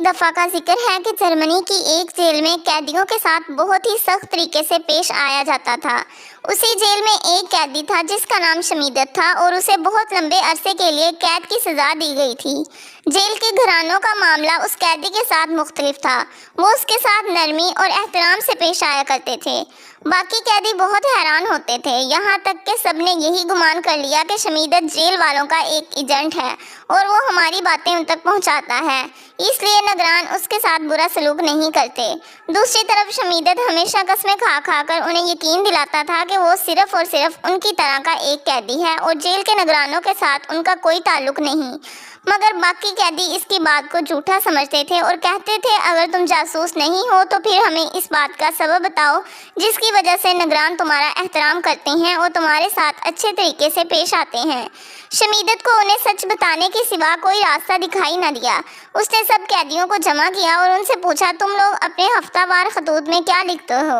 دفعہ کا ذکر ہے کہ جرمنی کی ایک جیل میں قیدیوں کے ساتھ بہت ہی سخت طریقے سے پیش آیا جاتا تھا۔ اسی جیل میں ایک قیدی تھا جس کا نام شمیدت تھا اور اسے بہت لمبے عرصے کے لیے قید کی سزا دی گئی تھی۔ جیل کے گھرانوں کا معاملہ اس قیدی کے ساتھ مختلف تھا۔ وہ اس کے ساتھ نرمی اور احترام سے پیش آیا کرتے تھے۔ باقی قیدی بہت حیران ہوتے تھے، یہاں تک کہ سب نے یہی گمان کر لیا کہ شمیدت جیل والوں کا ایک ایجنٹ ہے اور وہ ہماری باتیں ان تک پہنچاتا ہے، اس لیے نگران اس کے ساتھ برا سلوک نہیں کرتے۔ دوسری طرف شمیدت ہمیشہ قسمیں کھا کھا کر انہیں یقین دلاتا تھا کہ وہ صرف اور صرف ان کی طرح کا ایک قیدی ہے اور جیل کے نگرانوں کے ساتھ ان کا کوئی تعلق نہیں۔ مگر باقی قیدی اس کی بات کو جھوٹا سمجھتے تھے اور کہتے تھے اگر تم جاسوس نہیں ہو تو پھر ہمیں اس بات کا سبب بتاؤ جس کی وجہ سے نگران تمہارا احترام کرتے ہیں اور تمہارے ساتھ اچھے طریقے سے پیش آتے ہیں۔ شمیدت کو انہیں سچ بتانے کے سوا کوئی راستہ دکھائی نہ دیا۔ اس نے سب قیدیوں کو جمع کیا اور ان سے پوچھا تم لوگ اپنے ہفتہ وار خطوط میں کیا لکھتے ہو؟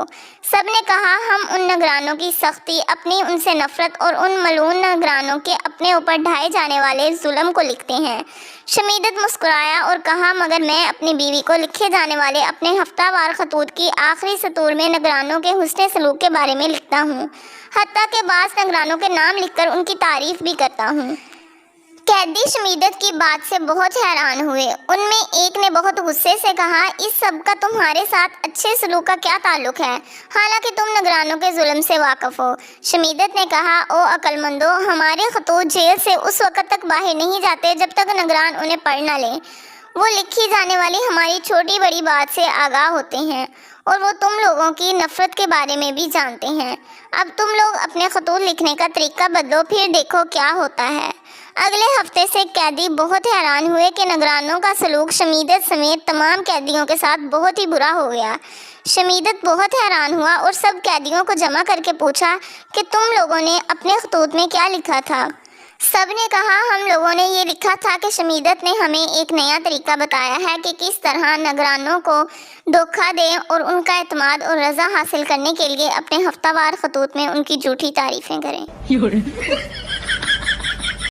سب نے کہا ہم ان نگرانوں کی سختی، اپنی ان سے نفرت اور ان ملعون نگرانوں کے اپنے اوپر ڈھائے جانے والے ظلم کو لکھتے ہیں۔ شمیدت مسکرایا اور کہا مگر میں اپنی بیوی کو لکھے جانے والے اپنے ہفتہ وار خطوط کی آخری سطور میں نگرانوں کے حسن سلوک کے بارے میں لکھتا ہوں، حتیٰ کہ بعض نگرانوں کے نام لکھ کر ان کی تعریف بھی کرتا ہوں۔ قیدی شمیدت کی بات سے بہت حیران ہوئے۔ ان میں ایک نے بہت غصے سے کہا اس سب کا تمہارے ساتھ اچھے سلوک کا کیا تعلق ہے، حالانکہ تم نگرانوں کے ظلم سے واقف ہو؟ شمیدت نے کہا او عقل مندو، ہمارے خطوط جیل سے اس وقت تک باہر نہیں جاتے جب تک نگران انہیں پڑھ نہ لیں۔ وہ لکھی جانے والی ہماری چھوٹی بڑی بات سے آگاہ ہوتے ہیں اور وہ تم لوگوں کی نفرت کے بارے میں بھی جانتے ہیں۔ اب تم لوگ اپنے خطوط لکھنے کا طریقہ بدلو، پھر دیکھو کیا ہوتا ہے۔ اگلے ہفتے سے قیدی بہت حیران ہوئے کہ نگرانوں کا سلوک شمیدت سمیت تمام قیدیوں کے ساتھ بہت ہی برا ہو گیا۔ شمیدت بہت حیران ہوا اور سب قیدیوں کو جمع کر کے پوچھا کہ تم لوگوں نے اپنے خطوط میں کیا لکھا تھا؟ سب نے کہا ہم لوگوں نے یہ لکھا تھا کہ شمیدت نے ہمیں ایک نیا طریقہ بتایا ہے کہ کس طرح نگرانوں کو دھوکہ دیں اور ان کا اعتماد اور رضا حاصل کرنے کے لیے اپنے ہفتہ وار خطوط میں ان کی جھوٹی تعریفیں کریں۔